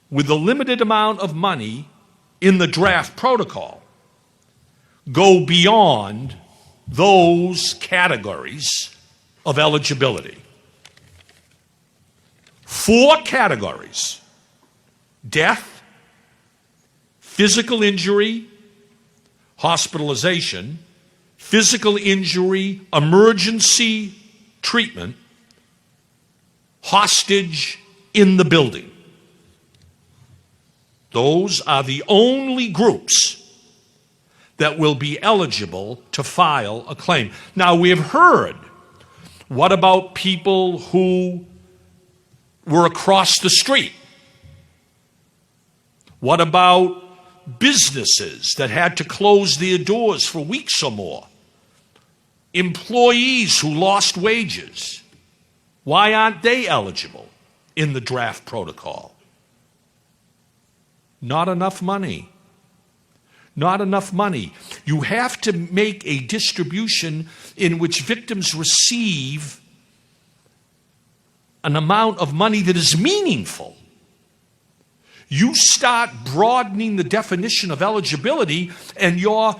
with the limited amount of money in the draft protocol, go beyond those categories of eligibility. 4 categories: death, physical injury, hospitalization, physical injury, emergency treatment, hostage in the building. Those are the only groups that will be eligible to file a claim. Now, we have heard, what about people who were across the street? What about businesses that had to close their doors for weeks or more? Employees who lost wages. Why aren't they eligible in the draft protocol? Not enough money. Not enough money. You have to make a distribution in which victims receive an amount of money that is meaningful. You start broadening the definition of eligibility, and you're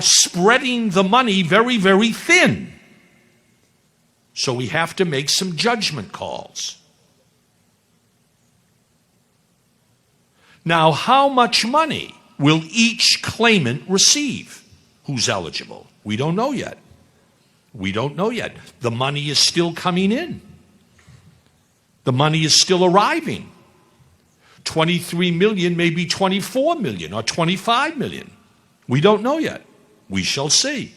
spreading the money very, very thin. So we have to make some judgment calls. Now, how much money will each claimant receive who's eligible? We don't know yet. We don't know yet. The money is still coming in. The money is still arriving. 23 million, maybe 24 million or 25 million. We don't know yet. We shall see.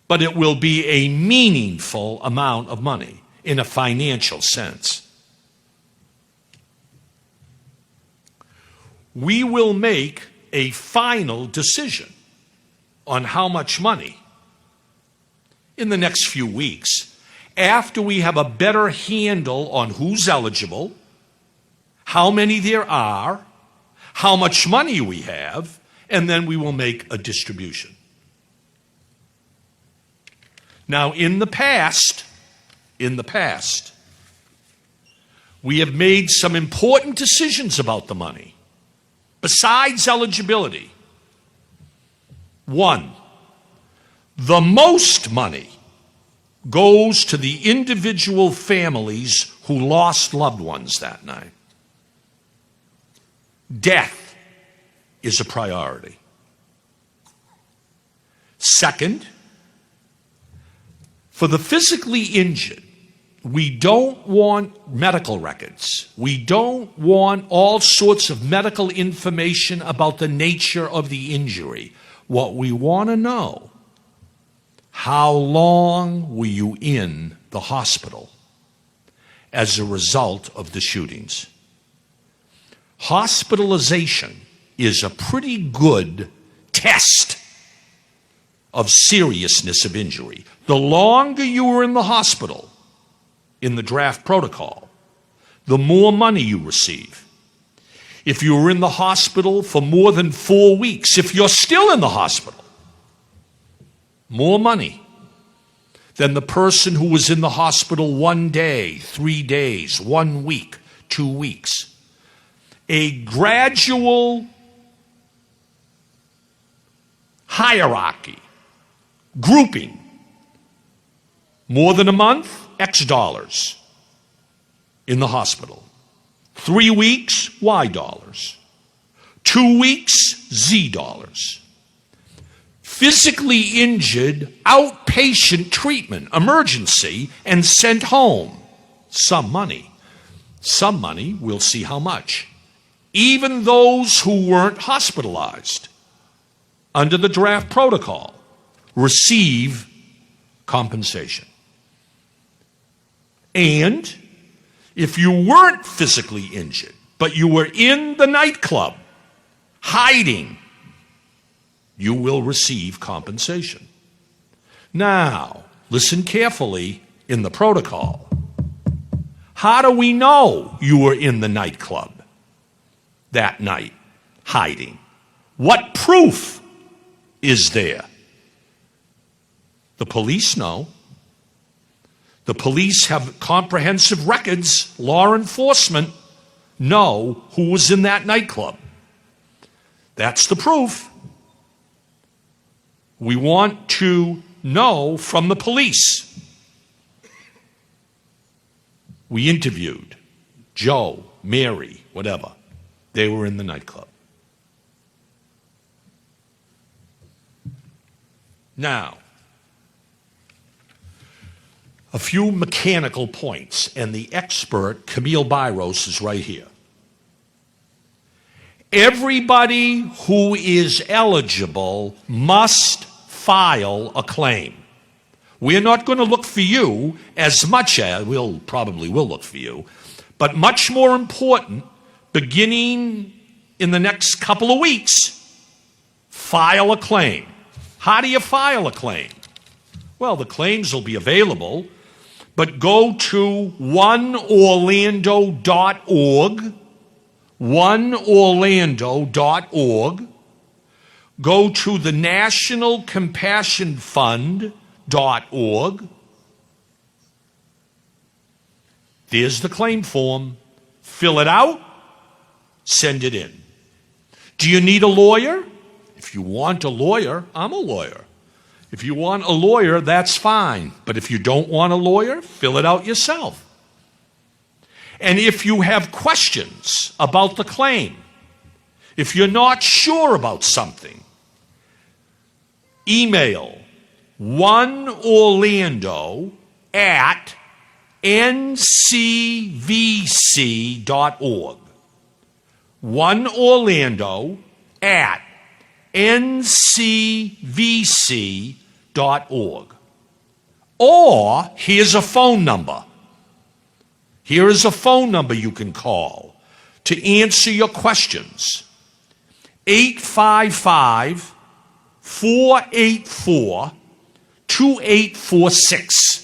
But it will be a meaningful amount of money in a financial sense. We will make a final decision on how much money in the next few weeks, after we have a better handle on who's eligible, how many there are, how much money we have, and then we will make a distribution. Now, in the past, we have made some important decisions about the money. Besides eligibility, 1, the most money goes to the individual families who lost loved ones that night. Death is a priority. 2, for the physically injured, we don't want medical records. We don't want all sorts of medical information about the nature of the injury. What we want to know, how long were you in the hospital as a result of the shootings? Hospitalization is a pretty good test of seriousness of injury. The longer you were in the hospital, in the draft protocol, the more money you receive. If you were in the hospital for more than 4 weeks, if you're still in the hospital, more money than the person who was in the hospital 1 day, 3 days, 1 week, 2 weeks. A gradual hierarchy, grouping. More than a month, X dollars in the hospital. 3 weeks, Y dollars. 2 weeks, Z dollars. Physically injured, outpatient treatment, emergency, and sent home. Some money. Some money, we'll see how much. Even those who weren't hospitalized under the draft protocol receive compensation. And if you weren't physically injured, but you were in the nightclub, hiding, you will receive compensation. Now, listen carefully in the protocol. How do we know you were in the nightclub that night, hiding? What proof is there? The police know. The police have comprehensive records. Law enforcement know who was in that nightclub. That's the proof. We want to know from the police. We interviewed Joe, Mary, whatever. They were in the nightclub. Now, a few mechanical points, and the expert, Camille Byros, is right here. Everybody who is eligible must file a claim. We're not going to look for you as much as, we'll probably will look for you, but much more important, beginning in the next couple of weeks, file a claim. How do you file a claim? Well, the claims will be available, but go to OneOrlando.org, OneOrlando.org, go to the National Compassion Fund.org. There's the claim form. Fill it out, send it in. Do you need a lawyer? If you want a lawyer, I'm a lawyer. If you want a lawyer, that's fine. But if you don't want a lawyer, fill it out yourself. And if you have questions about the claim, if you're not sure about something, email oneorlando@ncvc.org. oneorlando@ncvc.org. Or here's a phone number. Here is a phone number you can call to answer your questions. 855-484-2846.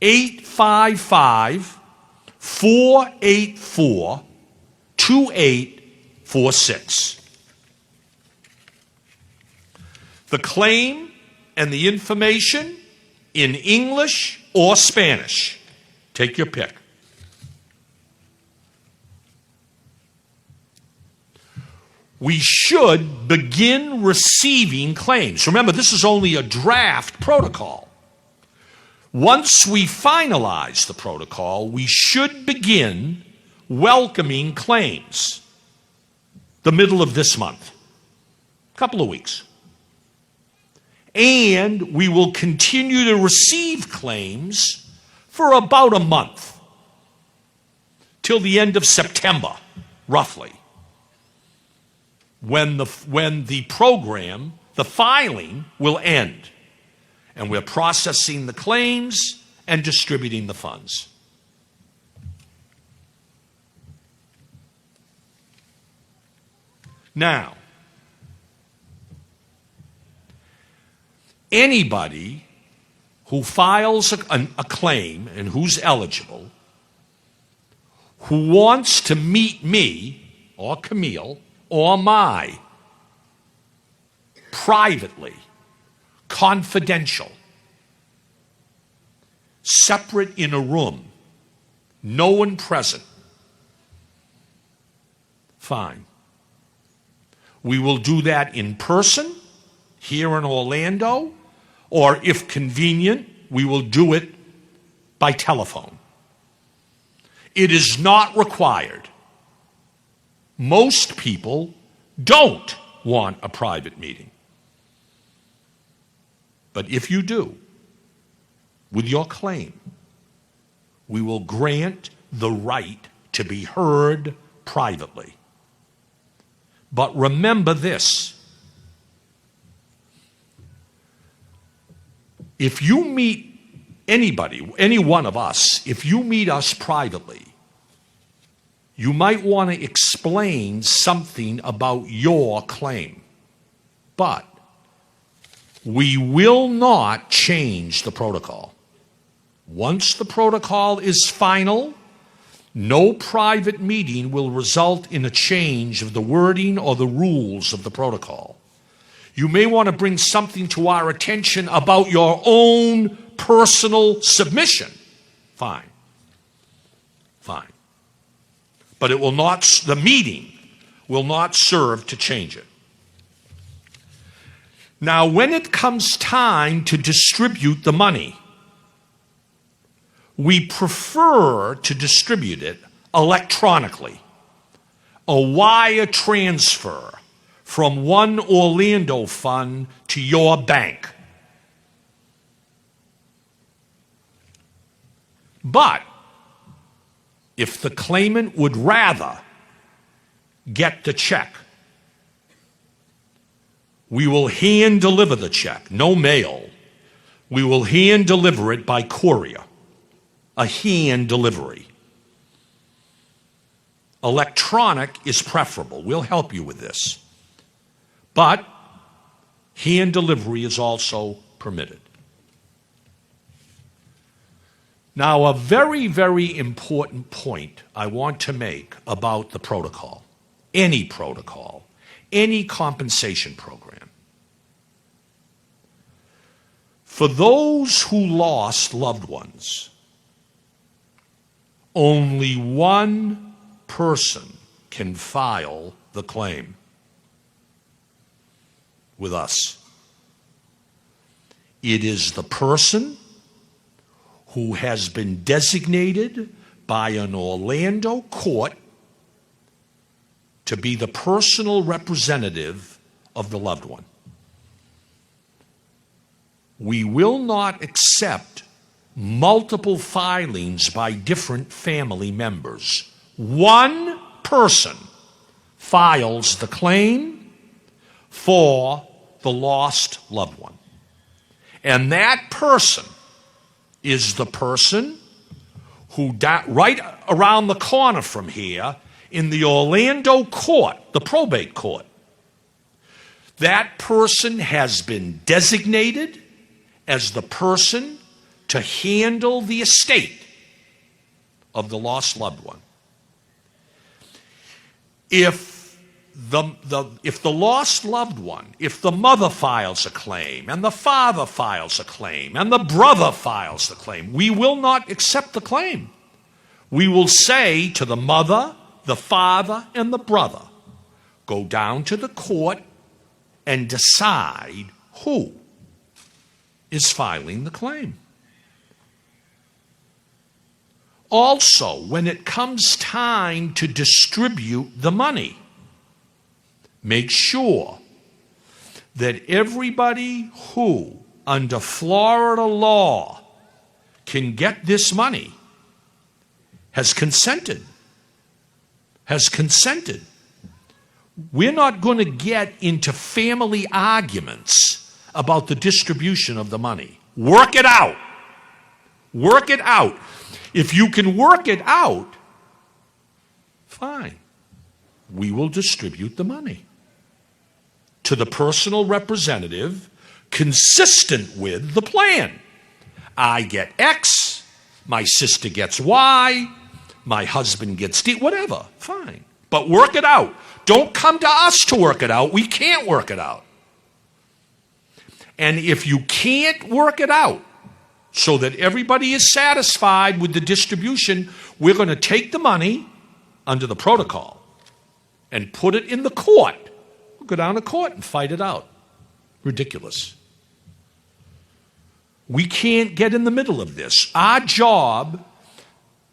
855-484-2846. The claim and the information in English or Spanish. Take your pick. We should begin receiving claims. Remember, this is only a draft protocol. Once we finalize the protocol, we should begin welcoming claims the middle of this month, a couple of weeks. And we will continue to receive claims for about a month, till the end of September, roughly, when the program, the filing, will end. And we're processing the claims and distributing the funds. Now, anybody who files a claim and who's eligible, who wants to meet me or Camille or privately, confidential, separate in a room, no one present, fine. We will do that in person here in Orlando, or if convenient, we will do it by telephone. It is not required. Most people don't want a private meeting. But if you do, with your claim, we will grant the right to be heard privately. But remember this. If you meet anybody, any one of us, if you meet us privately, you might want to explain something about your claim. But we will not change the protocol. Once the protocol is final, no private meeting will result in a change of the wording or the rules of the protocol. You may want to bring something to our attention about your own personal submission, fine. Fine. But it will not, the meeting will not serve to change it. Now, when it comes time to distribute the money, we prefer to distribute it electronically. A wire transfer from OneOrlando fund to your bank. But if the claimant would rather get the check, we will hand deliver the check, no mail. We will hand deliver it by courier, a hand delivery. Electronic is preferable. We'll help you with this. But hand delivery is also permitted. Now, a very, very important point I want to make about the protocol, any compensation program. For those who lost loved ones, only one person can file the claim with us. It is the person who has been designated by an Orlando court to be the personal representative of the loved one. We will not accept multiple filings by different family members. One person files the claim for the lost loved one. And that person is the person who, right around the corner from here, in the Orlando court, the probate court, that person has been designated as the person to handle the estate of the lost loved one. If the lost loved one, if the mother files a claim, and the father files a claim, and the brother files the claim, we will not accept the claim. We will say to the mother, the father, and the brother, go down to the court and decide who is filing the claim. Also, when it comes time to distribute the money, make sure that everybody who, under Florida law, can get this money has consented. We're not going to get into family arguments about the distribution of the money. Work it out. Work it out. If you can work it out, fine. We will distribute the money to the personal representative consistent with the plan. I get X, my sister gets Y, my husband gets D, whatever, fine. But work it out. Don't come to us to work it out. We can't work it out. And if you can't work it out so that everybody is satisfied with the distribution, we're going to take the money under the protocol and put it in the court. We'll go down to court and fight it out. Ridiculous. We can't get in the middle of this. Our job,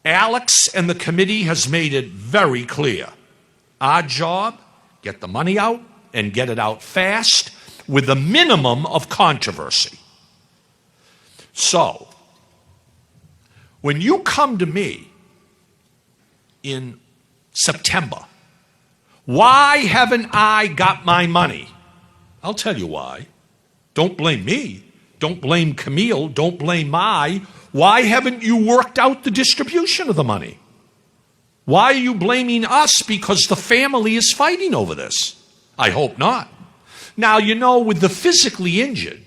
Alex and the committee has made it very clear. Our job, get the money out and get it out fast with a minimum of controversy. So, when you come to me in September, why haven't I got my money? I'll tell you why. Don't blame me. Don't blame Camille. Don't blame Why haven't you worked out the distribution of the money? Why are you blaming us because the family is fighting over this? I hope not. Now, you know, with the physically injured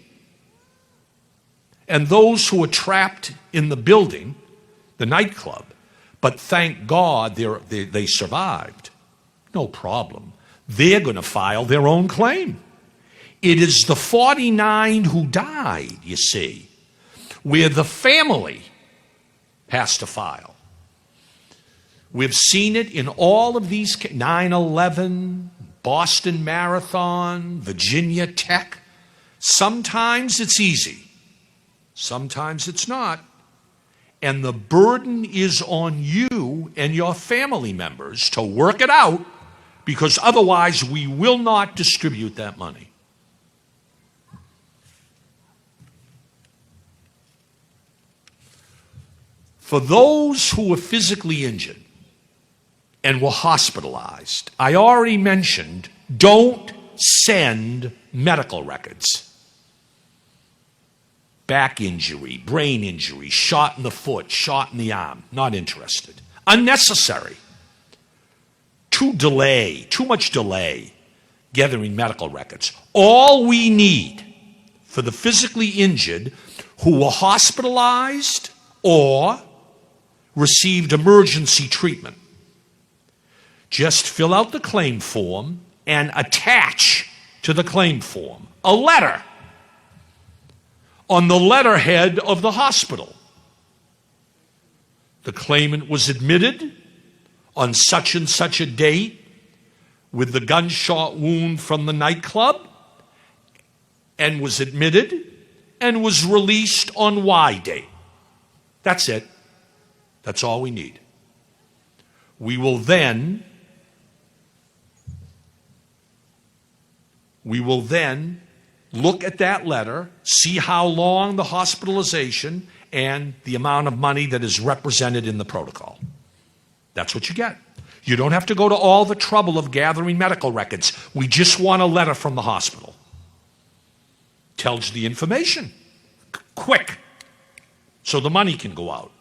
and those who are trapped in the building, the nightclub, but thank God they survived, no problem. They're going to file their own claim. It is the 49 who died, you see, where the family has to file. We've seen it in all of these 9/11, Boston Marathon, Virginia Tech. Sometimes it's easy. Sometimes it's not. And the burden is on you and your family members to work it out, because otherwise we will not distribute that money. For those who were physically injured and were hospitalized, I already mentioned, don't send medical records. Back injury, brain injury, shot in the foot, shot in the arm, not interested. Unnecessary. Too much delay gathering medical records. All we need for the physically injured who were hospitalized or received emergency treatment, just fill out the claim form and attach to the claim form a letter on the letterhead of the hospital. The claimant was admitted on such and such a date with the gunshot wound from the nightclub, and was admitted and was released on Y date. That's it. That's all we need. We will then look at that letter, see how long the hospitalization, and the amount of money that is represented in the protocol. That's what you get. You don't have to go to all the trouble of gathering medical records. We just want a letter from the hospital. Tells the information. Quick. So the money can go out.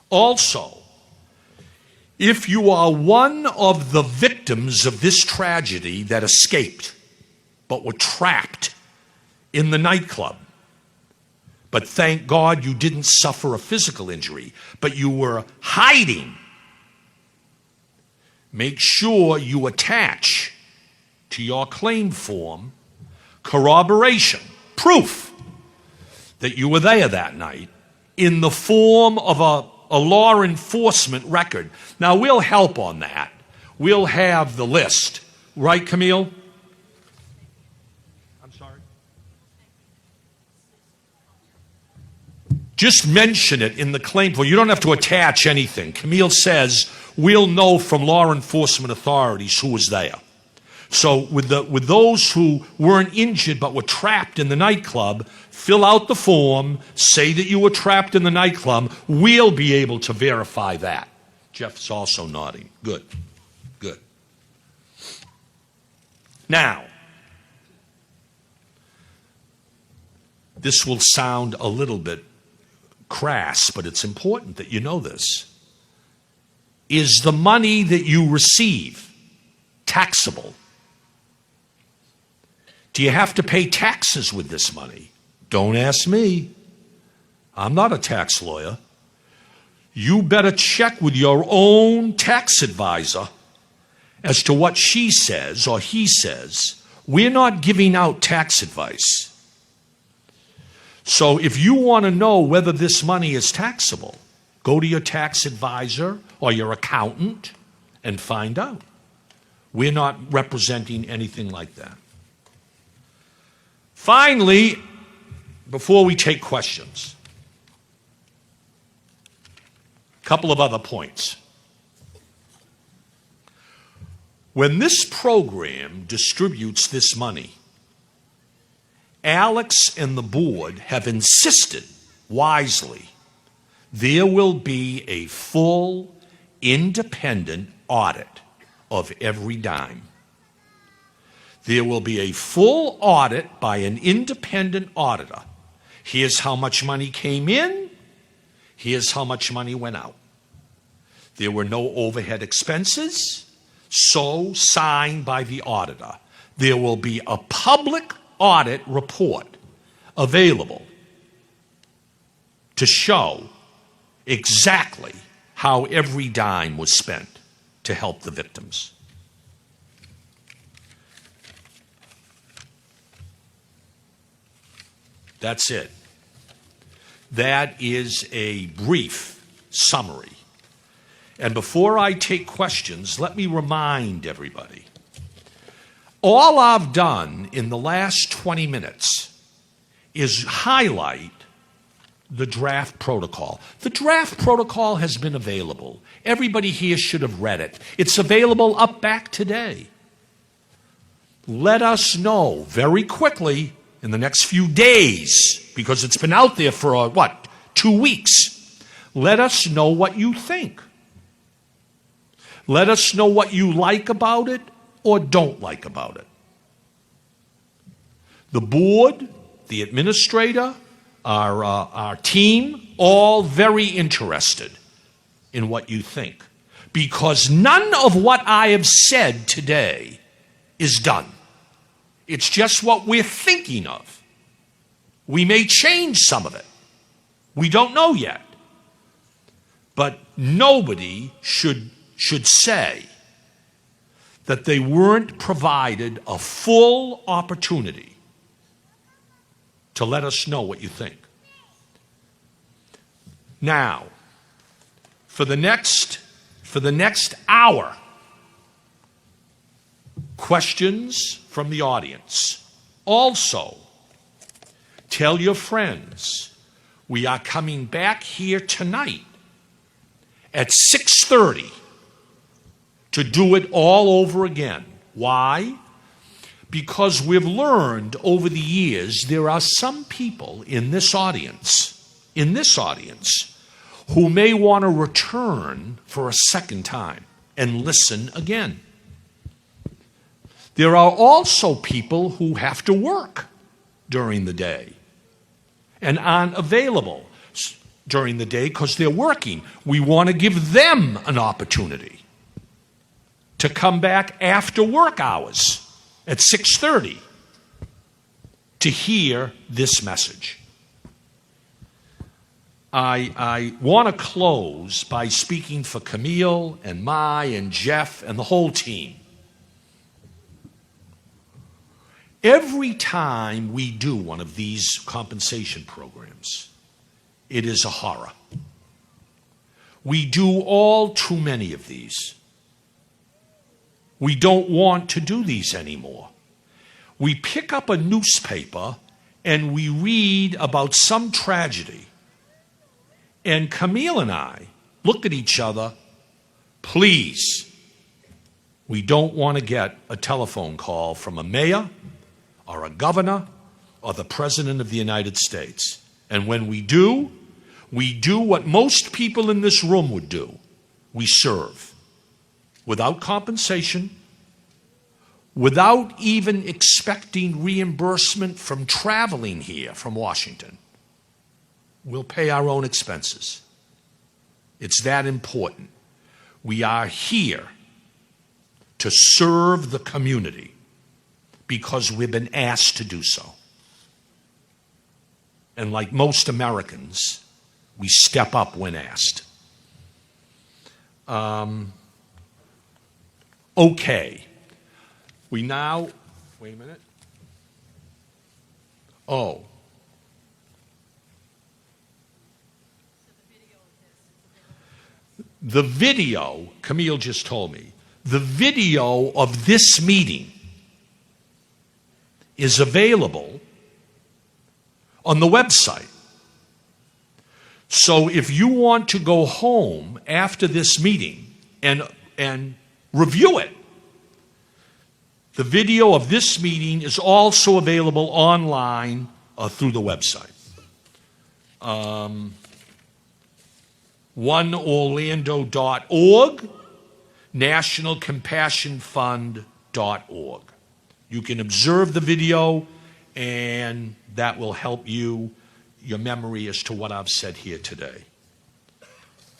Also, if you are one of the victims of this tragedy that escaped but were trapped in the nightclub, but thank God you didn't suffer a physical injury, but you were hiding, make sure you attach to your claim form corroboration, proof that you were there that night in the form of a law enforcement record. Now, we'll help on that. We'll have the list. Right, Camille? I'm sorry? Just mention it in the claim form. You don't have to attach anything. Camille says, we'll know from law enforcement authorities who was there. So with those who weren't injured but were trapped in the nightclub, fill out the form, say that you were trapped in the nightclub. We'll be able to verify that. Jeff's also nodding. Good. Good. Now, this will sound a little bit crass, but it's important that you know this. Is the money that you receive taxable? Do you have to pay taxes with this money? Don't ask me. I'm not a tax lawyer. You better check with your own tax advisor as to what she says or he says. We're not giving out tax advice. So if you want to know whether this money is taxable, go to your tax advisor or your accountant and find out. We're not representing anything like that. Finally, before we take questions, a couple of other points. When this program distributes this money, Alex and the board have insisted wisely there will be a full, independent audit of every dime. There will be a full audit by an independent auditor. Here's how much money came in. Here's how much money went out. There were no overhead expenses, so signed by the auditor. There will be a public audit report available to show exactly how every dime was spent. to help the victims. That's it. That is a brief summary. And before I take questions, let me remind everybody, all I've done in the last 20 minutes is highlight the draft protocol. The draft protocol has been available. Everybody here should have read it. It's available up back today. Let us know very quickly in the next few days, because it's been out there for, 2 weeks. Let us know what you think. Let us know what you like about it or don't like about it. The board, the administrator, our team, all very interested in what you think, because none of what I have said today is done. It's just what we're thinking of. We may change some of it. We don't know yet. But nobody should say that they weren't provided a full opportunity to let us know what you think. Now, for the next hour, questions from the audience. Also, tell your friends we are coming back here tonight at 6:30 to do it all over again. Why? Because we've learned over the years there are some people in this audience, who may want to return for a second time and listen again. There are also people who have to work during the day and aren't available during the day because they're working. We want to give them an opportunity to come back after work hours at 6:30 to hear this message. I want to close by speaking for Camille and Mai and Jeff and the whole team. Every time we do one of these compensation programs, it is a horror. We do all too many of these. We don't want to do these anymore. We pick up a newspaper and we read about some tragedy. And Camille and I look at each other, please, we don't want to get a telephone call from a mayor or a governor or the President of the United States. And when we do what most people in this room would do. We serve without compensation, without even expecting reimbursement from traveling here from Washington. We'll pay our own expenses. It's that important. We are here to serve the community because we've been asked to do so. And like most Americans, we step up when asked. Okay. We now, wait a minute. Oh. The video, Camille just told me, the video of this meeting is available on the website. So if you want to go home after this meeting and review it, the video of this meeting is also available online through the website. OneOrlando.org, NationalCompassionFund.org. You can observe the video, and that will help your memory as to what I've said here today.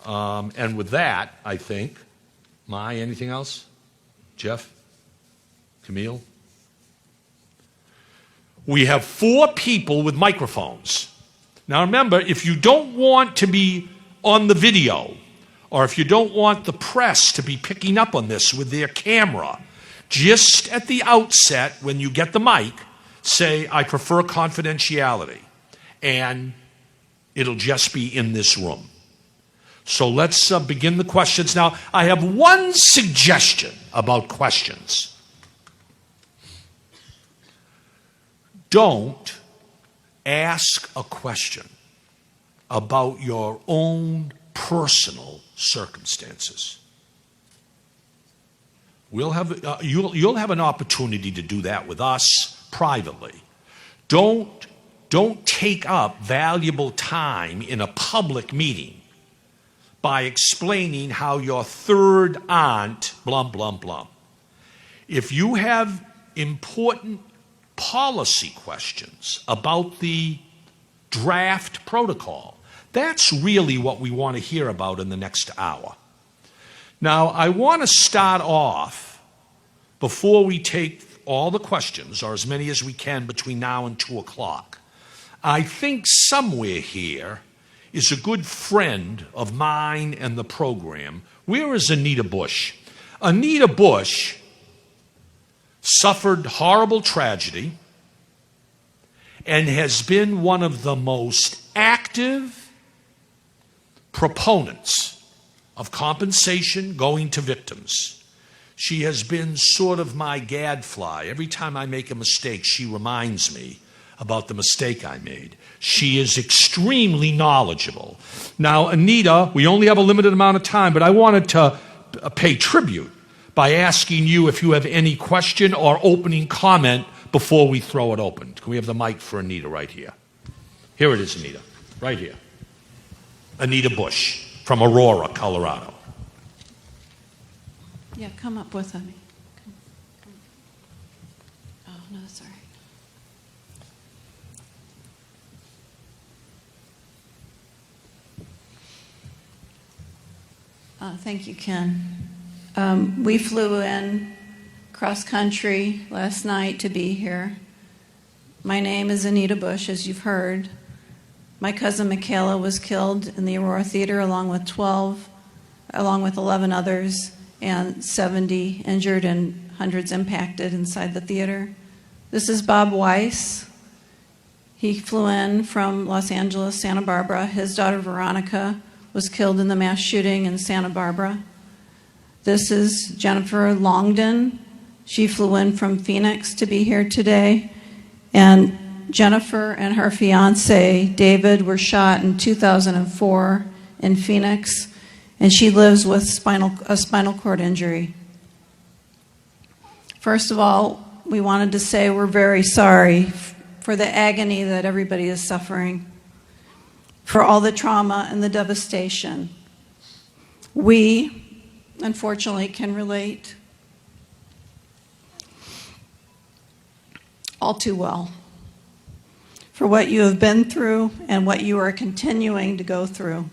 And with that, I think, Mai, anything else? Jeff? Camille? We have 4 people with microphones. Now remember, if you don't want to be on the video, or if you don't want the press to be picking up on this with their camera, just at the outset, when you get the mic, say, I prefer confidentiality, and it'll just be in this room. So let's begin the questions. Now, I have one suggestion about questions. Don't ask a question about your own personal circumstances. You'll have an opportunity to do that with us privately. Don't take up valuable time in a public meeting by explaining how your third aunt, blum, blum, blum. If you have important policy questions about the draft protocol, that's really what we want to hear about in the next hour. Now, I want to start off, before we take all the questions, or as many as we can between now and 2 o'clock. I think somewhere here is a good friend of mine and the program. Where is Anita Bush? Anita Bush suffered horrible tragedy and has been one of the most active proponents of compensation going to victims. She has been sort of my gadfly. Every time I make a mistake, she reminds me about the mistake I made. She is extremely knowledgeable. Now, Anita, we only have a limited amount of time, but I wanted to pay tribute by asking you if you have any question or opening comment before we throw it open. Can we have the mic for Anita right here? Here it is, Anita, right here. Anita Bush from Aurora, Colorado. Yeah, come up with me. Oh, no, that's all right. Thank you, Ken. We flew in cross country last night to be here. My name is Anita Bush, as you've heard. My cousin Michaela was killed in the Aurora Theater along with 11 others, and 70 injured and hundreds impacted inside the theater. This is Bob Weiss. He flew in from Los Angeles, Santa Barbara. His daughter Veronica was killed in the mass shooting in Santa Barbara. This is Jennifer Longden. She flew in from Phoenix to be here today. And Jennifer and her fiance, David, were shot in 2004 in Phoenix, and she lives with a spinal cord injury. First of all, we wanted to say we're very sorry for the agony that everybody is suffering, for all the trauma and the devastation. We, unfortunately, can relate all too well for what you have been through and what you are continuing to go through.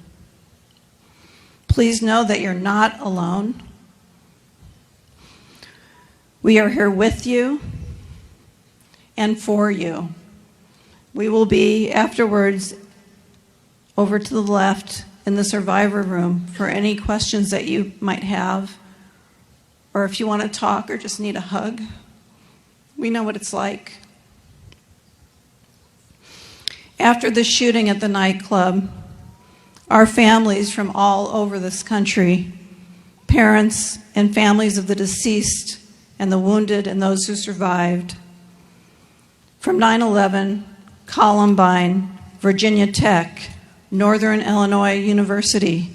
Please know that you're not alone. We are here with you and for you. We will be afterwards over to the left in the survivor room for any questions that you might have, or if you want to talk or just need a hug. We know what it's like. After the shooting at the nightclub, our families from all over this country, parents and families of the deceased and the wounded and those who survived, from 9/11, Columbine, Virginia Tech, Northern Illinois University,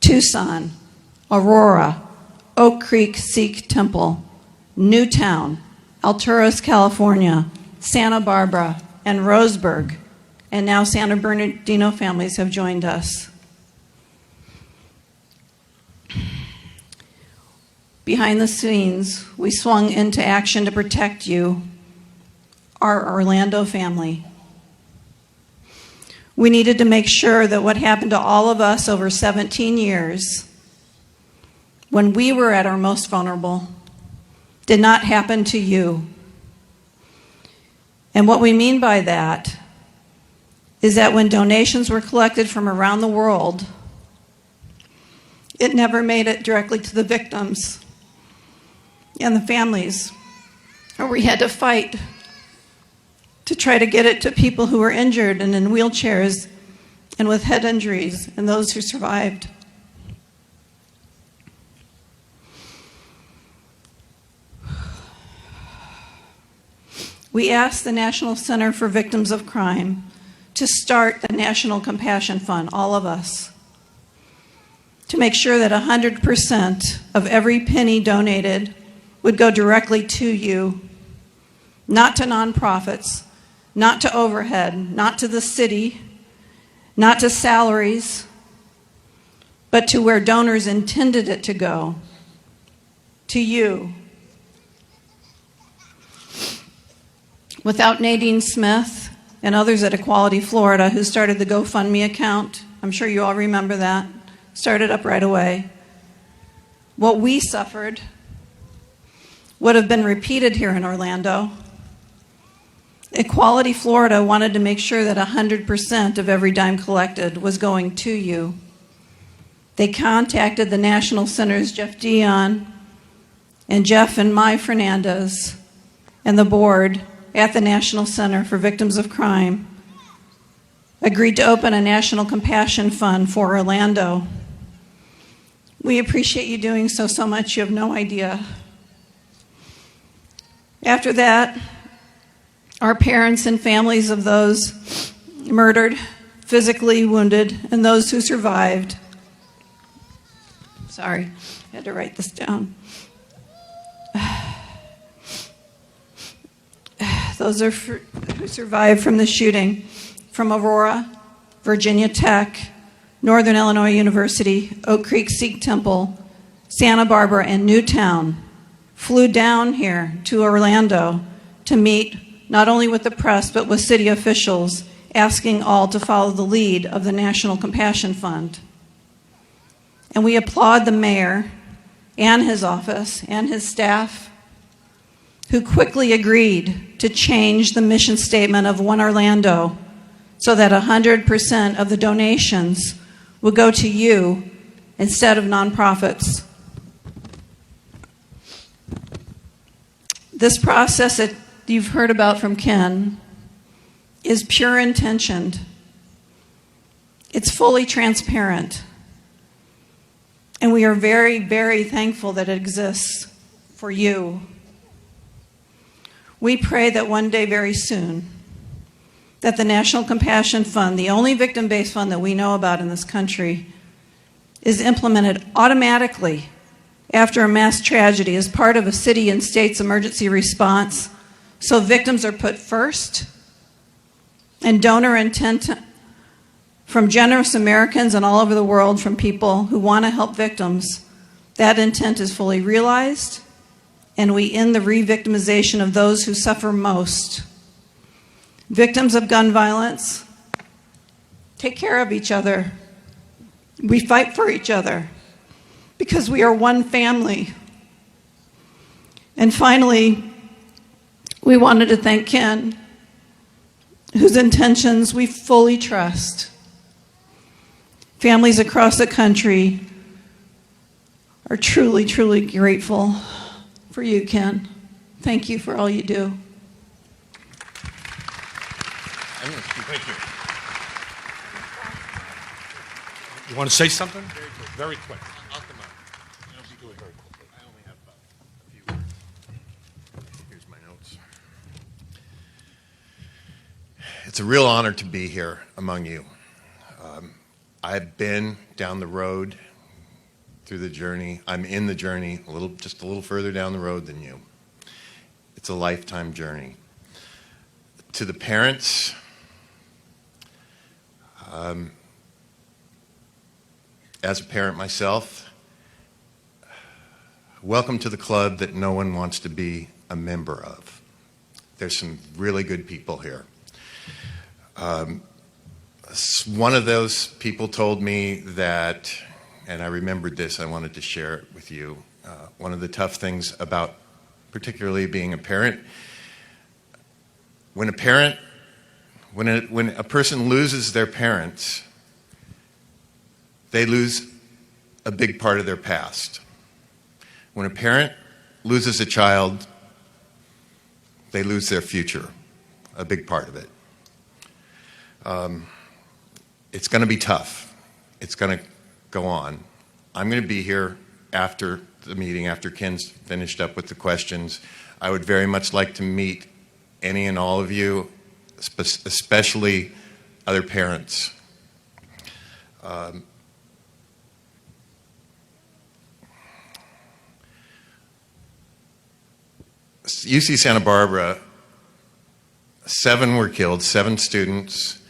Tucson, Aurora, Oak Creek Sikh Temple, Newtown, Alturas, California, Santa Barbara, and Roseburg, and now San Bernardino families have joined us. Behind the scenes, we swung into action to protect you, our Orlando family. We needed to make sure that what happened to all of us over 17 years, when we were at our most vulnerable, did not happen to you. And what we mean by that is that when donations were collected from around the world, It never made it directly to the victims and the families, or we had to fight to try to get it to people who were injured and in wheelchairs and with head injuries and those who survived. We asked the National Center for Victims of Crime to start the National Compassion Fund, all of us, to make sure that 100% of every penny donated would go directly to you, not to nonprofits, not to overhead, not to the city, not to salaries, but to where donors intended it to go, to you. Without Nadine Smith and others at Equality Florida who started the GoFundMe account, I'm sure you all remember that, started up right away, what we suffered would have been repeated here in Orlando. Equality Florida wanted to make sure that 100% of every dime collected was going to you. They contacted the National Center's Jeff Dion and Jeff and Mai Fernandez and the board at the National Center for Victims of Crime agreed to open a National Compassion Fund for Orlando. We appreciate you doing so much, you have no idea. After that, our parents and families of those murdered, physically wounded, and those who survived. Sorry, I had to write this down. Those who survived from the shooting from Aurora, Virginia Tech, Northern Illinois University, Oak Creek Sikh Temple, Santa Barbara, and Newtown flew down here to Orlando to meet not only with the press but with city officials, asking all to follow the lead of the National Compassion Fund. And we applaud the mayor and his office and his staff who quickly agreed to change the mission statement of OneOrlando so that 100% of the donations would go to you instead of nonprofits. This process that you've heard about from Ken is pure intentioned. It's fully transparent. And we are very, very thankful that it exists for you. We pray that one day very soon, that the National Compassion Fund, the only victim-based fund that we know about in this country, is implemented automatically after a mass tragedy as part of a city and state's emergency response, so victims are put first, and donor intent from generous Americans and all over the world, from people who want to help victims, that intent is fully realized, and we end the re-victimization of those who suffer most. Victims of gun violence, take care of each other. We fight for each other because we are one family. And finally, we wanted to thank Ken, whose intentions we fully trust. Families across the country are truly, truly grateful for you, Ken. Thank you for all you do. Thank you. You want to say something? Very quick. I'll come out. Do it very quickly. I only have about a few. Here's my notes. It's a real honor to be here among you. I've been down the road through the journey. I'm in the journey just a little further down the road than you. It's a lifetime journey. To the parents, as a parent myself, welcome to the club that no one wants to be a member of. There's some really good people here. One of those people told me that, and I remembered this, I wanted to share it with you. One of the tough things about particularly being a parent, when a person loses their parents, they lose a big part of their past. When a parent loses a child, they lose their future, a big part of it. It's going to be tough. It's going to go on. I'm going to be here after the meeting, after Ken's finished up with the questions. I would very much like to meet any and all of you, especially other parents. UC Santa Barbara, 7 were killed, 7 students,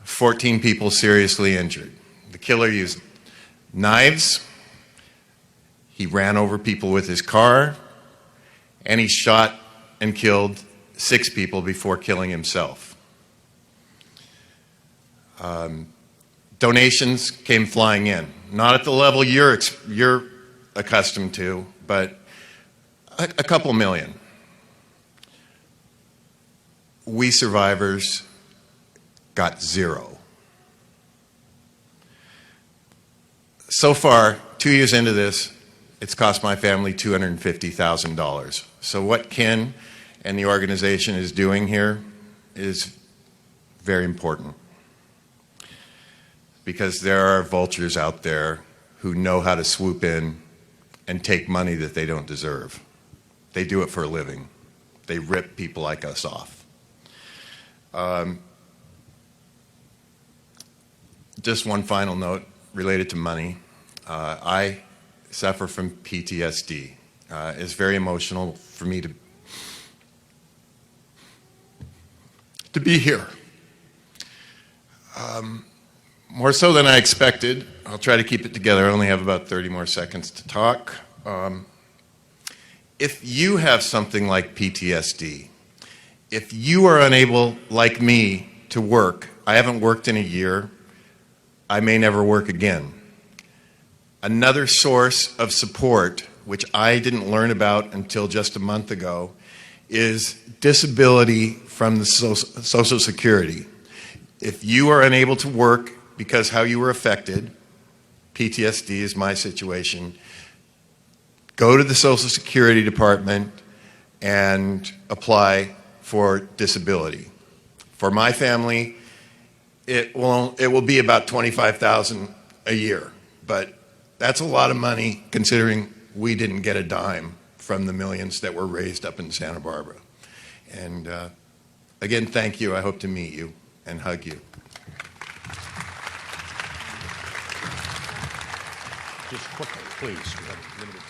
14 people seriously injured. The killer used knives, he ran over people with his car, and he shot and killed 6 people before killing himself. Donations came flying in, not at the level you're accustomed to, but a couple million. We survivors got 0. So far, 2 years into this, it's cost my family $250,000. So what Ken and the organization is doing here is very important, because there are vultures out there who know how to swoop in and take money that they don't deserve. They do it for a living. They rip people like us off. Just one final note related to money. I suffer from PTSD. It's very emotional for me to be here. More so than I expected. I'll try to keep it together. I only have about 30 more seconds to talk. If you have something like PTSD, if you are unable, like me, to work, I haven't worked in a year, I may never work again. Another source of support, which I didn't learn about until just a month ago, is disability from the Social Security. If you are unable to work because how you were affected, PTSD is my situation, go to the Social Security Department and apply for disability. For my family, it will be about $25,000 a year, but that's a lot of money considering we didn't get a dime from the millions that were raised up in Santa Barbara. And again, thank you. I hope to meet you and hug you. Just quickly, please. We have limited time.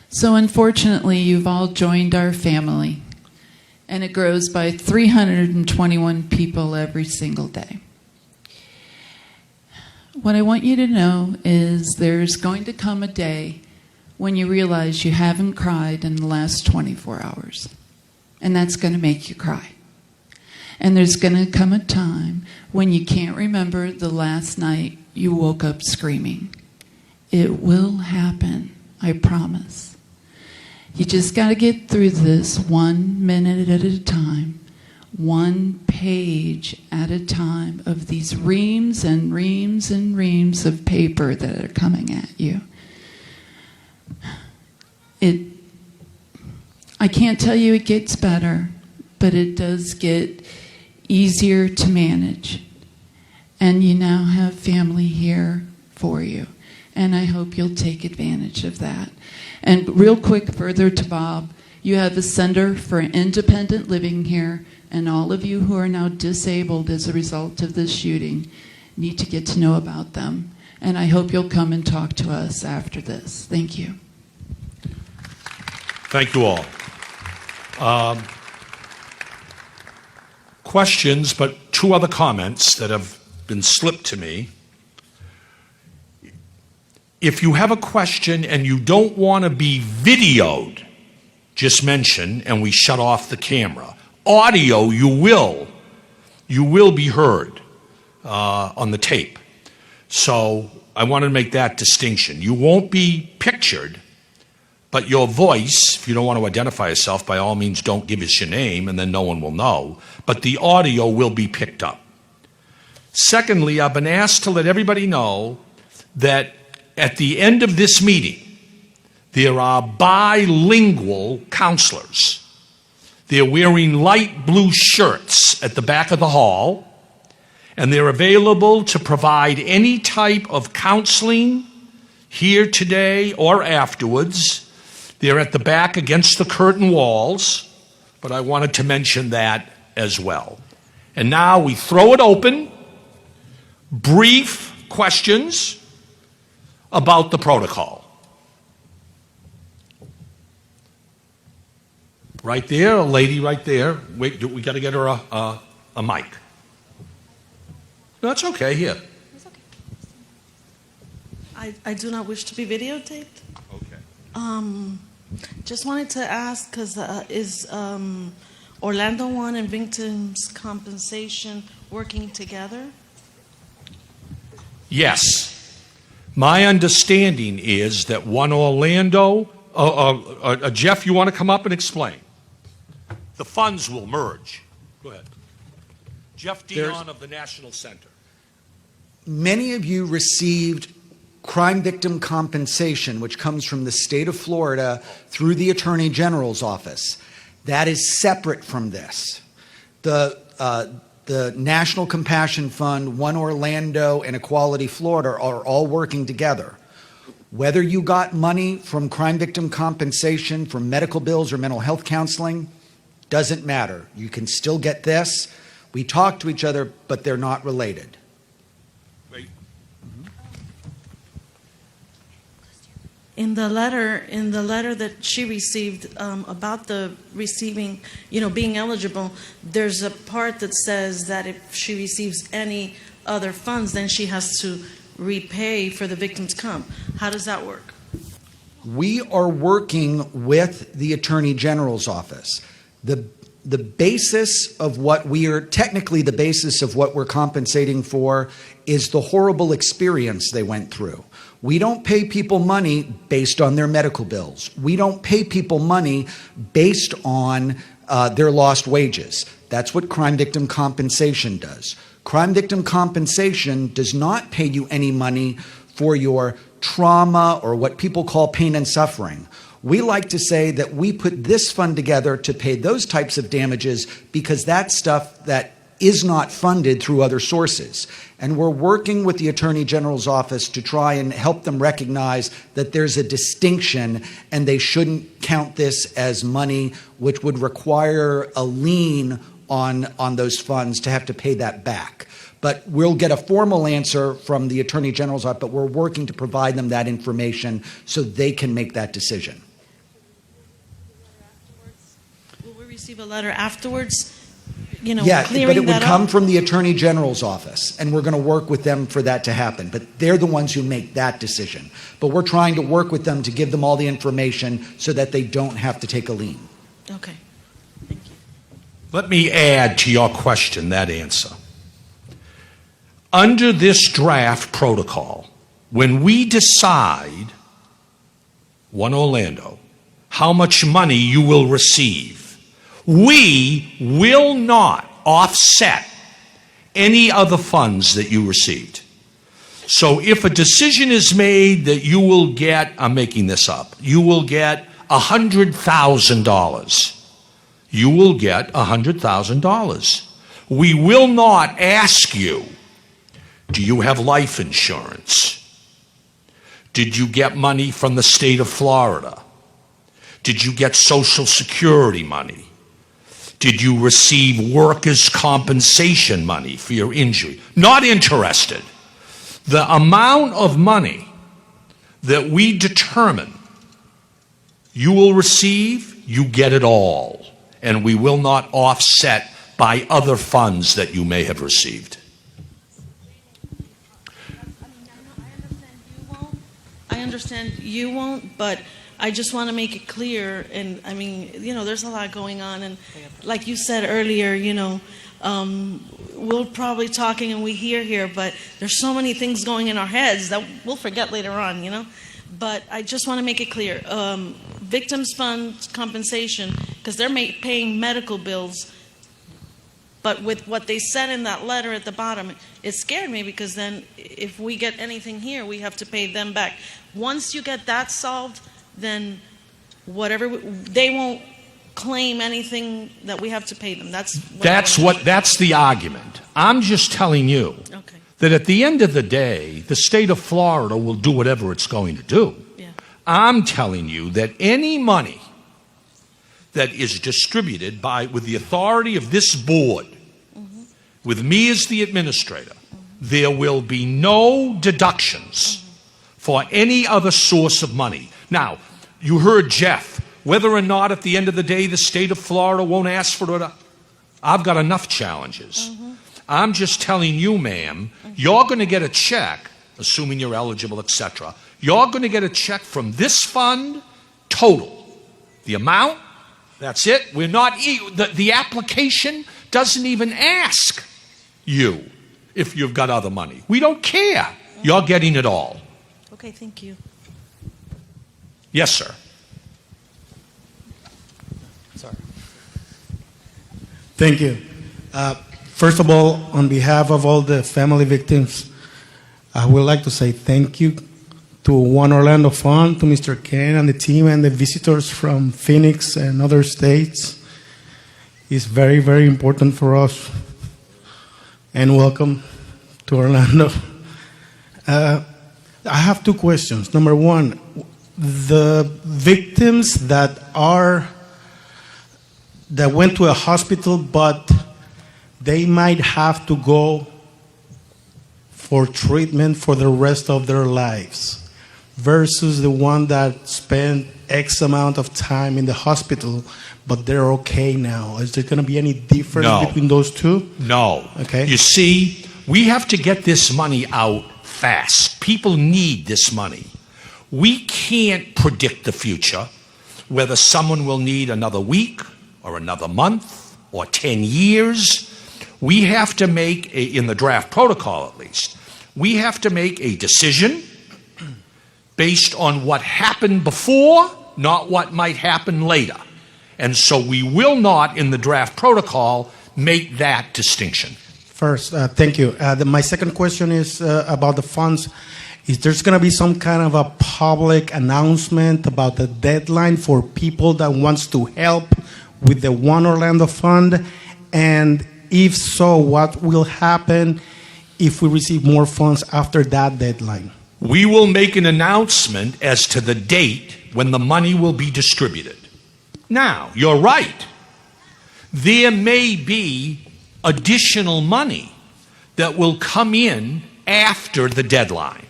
So unfortunately, you've all joined our family, and it grows by 321 people every single day. What I want you to know is there's going to come a day when you realize you haven't cried in the last 24 hours, and that's going to make you cry. And there's going to come a time when you can't remember the last night you woke up screaming. It will happen, I promise. You just got to get through this 1 minute at a time, 1 page at a time of these reams and reams and reams of paper that are coming at you. I can't tell you it gets better, but it does get easier to manage. And you now have family here for you. And I hope you'll take advantage of that. And real quick, further to Bob, you have a Center for Independent Living here, and all of you who are now disabled as a result of this shooting need to get to know about them. And I hope you'll come and talk to us after this. Thank you. Thank you all. Questions, but 2 other comments that have been slipped to me. If you have a question and you don't want to be videoed, just mention and we shut off the camera. Audio, you will be heard on the tape. So I wanted to make that distinction. You won't be pictured, but your voice, if you don't want to identify yourself, by all means don't give us your name and then no one will know. But the audio will be picked up. Secondly, I've been asked to let everybody know that at the end of this meeting, there are bilingual counselors. They're wearing light blue shirts at the back of the hall, and they're available to provide any type of counseling here today or afterwards. They're at the back against the curtain walls, but I wanted to mention that as well. And now we throw it open. Brief questions about the protocol. Right there, a lady right there. Wait, we got to get her a mic. No, it's okay, here. It's okay. I do not wish to be videotaped. Okay. Just wanted to ask, because is Orlando One and victims compensation working together? Yes. My understanding is that OneOrlando, Jeff, you want to come up and explain? The funds will merge. Go ahead. Jeff Dion of the National Center. Many of you received crime victim compensation, which comes from the state of Florida through the Attorney General's office. That is separate from this. The National Compassion Fund, OneOrlando, and Equality Florida are all working together. Whether you got money from crime victim compensation, from medical bills or mental health counseling, doesn't matter. You can still get this. We talk to each other, but they're not related. Wait. In the letter that she received about the receiving, being eligible, there's a part that says that if she receives any other funds, then she has to repay for the victim's comp. How does that work? We are working with the Attorney General's office. The basis of what the basis of what we're compensating for is the horrible experience they went through. We don't pay people money based on their medical bills. We don't pay people money based on their lost wages. That's what crime victim compensation does. Crime victim compensation does not pay you any money for your trauma or what people call pain and suffering. We like to say that we put this fund together to pay those types of damages because that's stuff that is not funded through other sources. And we're working with the Attorney General's office to try and help them recognize that there's a distinction and they shouldn't count this as money which would require a lien on those funds to have to pay that back. But we'll get a formal answer from the Attorney General's office, but we're working to provide them that information so they can make that decision. Will we receive a letter afterwards? Yeah, clearing but it would that come up? from the Attorney General's office, and we're going to work with them for that to happen. But they're the ones who make that decision. But we're trying to work with them to give them all the information so that they don't have to take a lien. Okay. Thank you. Let me add to your question that answer. Under this draft protocol, when we decide, OneOrlando, how much money you will receive, we will not offset any other funds that you received. So if a decision is made that you will get, I'm making this up, you will get $100,000. You will get $100,000. We will not ask you, do you have life insurance? Did you get money from the state of Florida? Did you get Social Security money? Did you receive workers' compensation money for your injury? Not interested. The amount of money that we determine you will receive, you get it all. And we will not offset by other funds that you may have received. I understand you won't, but I just want to make it clear, and there's a lot going on, and like you said earlier, we're probably talking and we hear here, but there's so many things going in our heads that we'll forget later on, But I just want to make it clear, victims fund compensation, because they're paying medical bills But with what they said in that letter at the bottom, it scared me, because then if we get anything here, we have to pay them back. Once you get that solved, then whatever, they won't claim anything that we have to pay them. That's the argument. I'm just telling you Okay. that at the end of the day, the state of Florida will do whatever it's going to do. Yeah. I'm telling you that any money that is distributed with the authority of this board, with me as the administrator, there will be no deductions for any other source of money. Now, you heard Jeff, whether or not at the end of the day the state of Florida won't ask for it, I've got enough challenges. I'm just telling you, ma'am, you're going to get a check, assuming you're eligible, etc. You're going to get a check from this fund, total. The amount, that's it. We're not, the application doesn't even ask you if you've got other money. We don't care. You're getting it all. Okay, thank you. Yes, sir. Sorry. Thank you. First of all, on behalf of all the family victims, I would like to say thank you to OneOrlando Fund, to Mr. Ken and the team and the visitors from Phoenix and other states. It's very, very important for us. And welcome to Orlando. I have two questions. Number one, the victims that went to a hospital, but they might have to go for treatment for the rest of their lives, versus the one that spent X amount of time in the hospital, but they're okay now. Is there going to be any difference between those two? No. Okay. You see, we have to get this money out fast. People need this money. We can't predict the future, whether someone will need another week or another month or 10 years. We have to make, in the draft protocol at least, we have to make a decision based on what happened before, not what might happen later. And so we will not, in the draft protocol, make that distinction. First, thank you. My second question is about the funds. Is there going to be some kind of a public announcement about the deadline for people that wants to help with the OneOrlando Fund? And if so, what will happen if we receive more funds after that deadline? We will make an announcement as to the date when the money will be distributed. Now, you're right. There may be additional money that will come in after the deadline.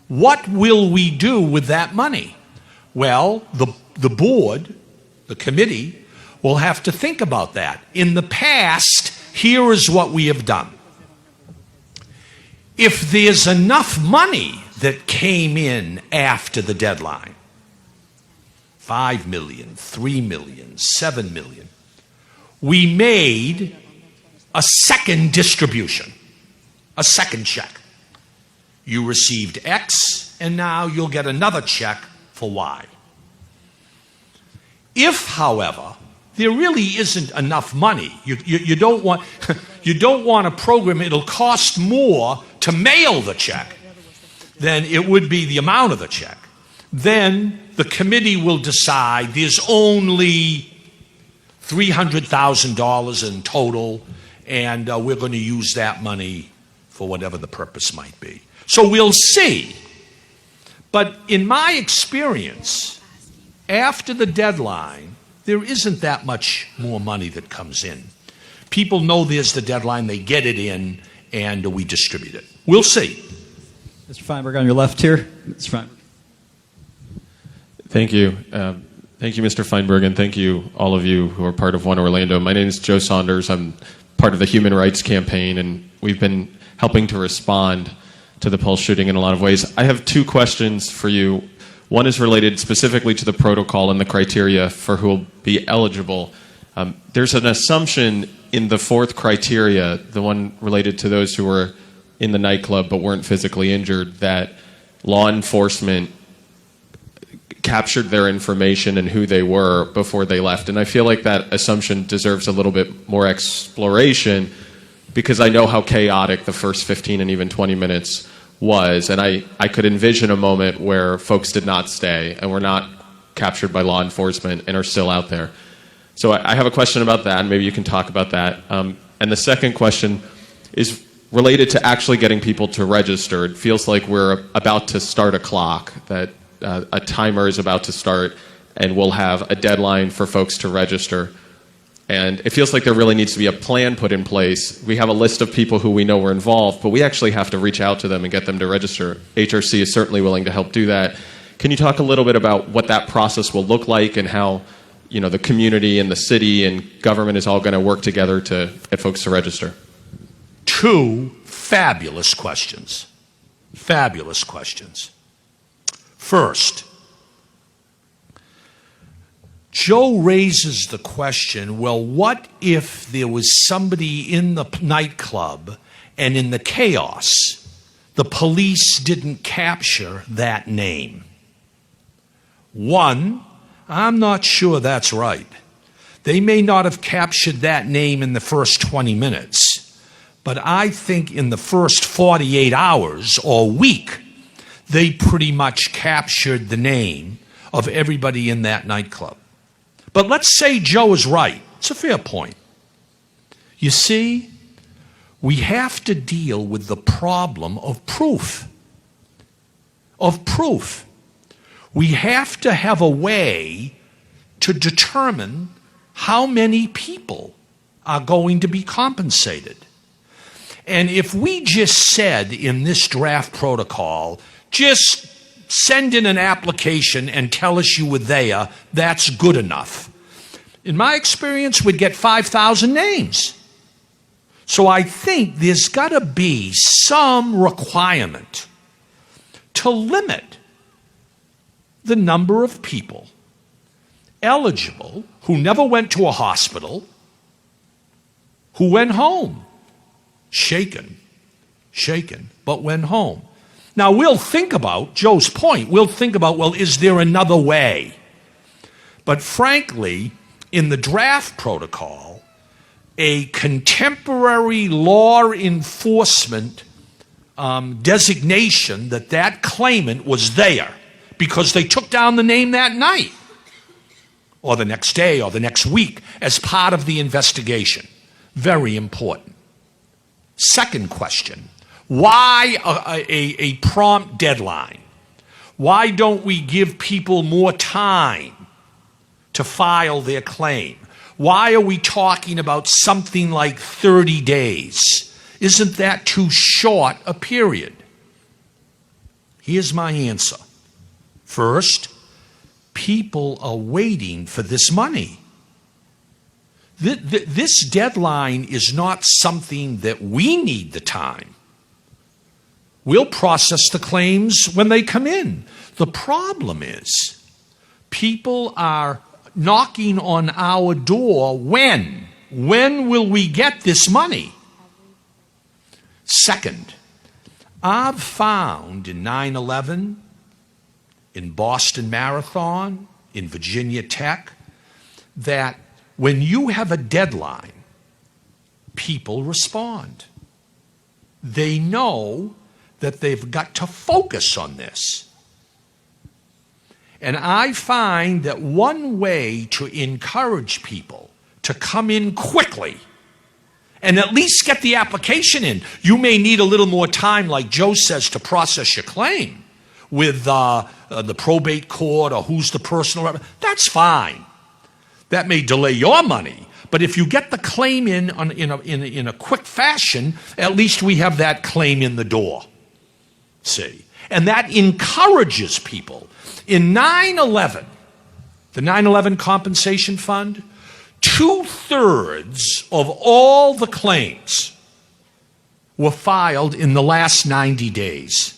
What will we do with that money? Well, the board, the committee, will have to think about that. In the past, here is what we have done. If there's enough money that came in after the deadline, 5 million, 3 million, 7 million, we made a second distribution, a second check. You received X, and now you'll get another check for Y. If, however, there really isn't enough money, you don't want you don't want a program, it'll cost more to mail the check than it would be the amount of the check. Then the committee will decide there's only $300,000 in total, and we're going to use that money for whatever the purpose might be. So we'll see. But in my experience, after the deadline, there isn't that much more money that comes in. People know there's the deadline, they get it in, and we distribute it. We'll see. Mr. Feinberg, on your left here. Mr. Feinberg. Thank you. Thank you, Mr. Feinberg, and thank you, all of you who are part of OneOrlando. My name is Joe Saunders. I'm part of the Human Rights Campaign, and we've been helping to respond to the Pulse shooting in a lot of ways. I have two questions for you. One is related specifically to the protocol and the criteria for who will be eligible. There's an assumption in the fourth criteria, the one related to those who were in the nightclub but weren't physically injured, that law enforcement captured their information and who they were before they left. And I feel like that assumption deserves a little bit more exploration, because I know how chaotic the first 15 and even 20 minutes was. And I could envision a moment where folks did not stay and were not captured by law enforcement and are still out there. So I have a question about that, and maybe you can talk about that. And the second question is related to actually getting people to register. It feels like we're about to start a clock, that a timer is about to start, and we'll have a deadline for folks to register. And it feels like there really needs to be a plan put in place. We have a list of people who we know were involved, but we actually have to reach out to them and get them to register. HRC is certainly willing to help do that. Can you talk a little bit about what that process will look like, and how, you know, the community and the city and government is all going to work together to get folks to register? Two fabulous questions. Fabulous questions. First, Joe raises the question, well, what if there was somebody in the nightclub and in the chaos, the police didn't capture that name? One, I'm not sure that's right. They may not have captured that name in the first 20 minutes, but I think in the first 48 hours or week, they pretty much captured the name of everybody in that nightclub. But let's say Joe is right. It's a fair point. You see, we have to deal with the problem of proof. Of proof. We have to have a way to determine how many people are going to be compensated. And if we just said in this draft protocol, just send in an application and tell us you were there, that's good enough. In my experience, we'd get 5,000 names. So I think there's got to be some requirement to limit the number of people eligible who never went to a hospital, who went home, shaken, but went home. Now, we'll think about, Joe's point, we'll think about, well, is there another way? But frankly, in the draft protocol, a contemporary law enforcement designation that claimant was there because they took down the name that night or the next day or the next week as part of the investigation. Very important. Second question. Why a prompt deadline? Why don't we give people more time to file their claim? Why are we talking about something like 30 days? Isn't that too short a period? Here's my answer. First, people are waiting for this money. This deadline is not something that we need the time. We'll process the claims when they come in. The problem is people are knocking on our door. When? When will we get this money? Second, I've found in 9/11, in Boston Marathon, in Virginia Tech, that when you have a deadline, people respond. They know that they've got to focus on this. And I find that one way to encourage people to come in quickly and at least get the application in, you may need a little more time, like Joe says, to process your claim with the probate court or who's the personal rep. That's fine. That may delay your money. But if you get the claim in a quick fashion, at least we have that claim in the door. See? And that encourages people. In 9/11, the 9/11 Compensation Fund, 2/3 of all the claims were filed in the last 90 days.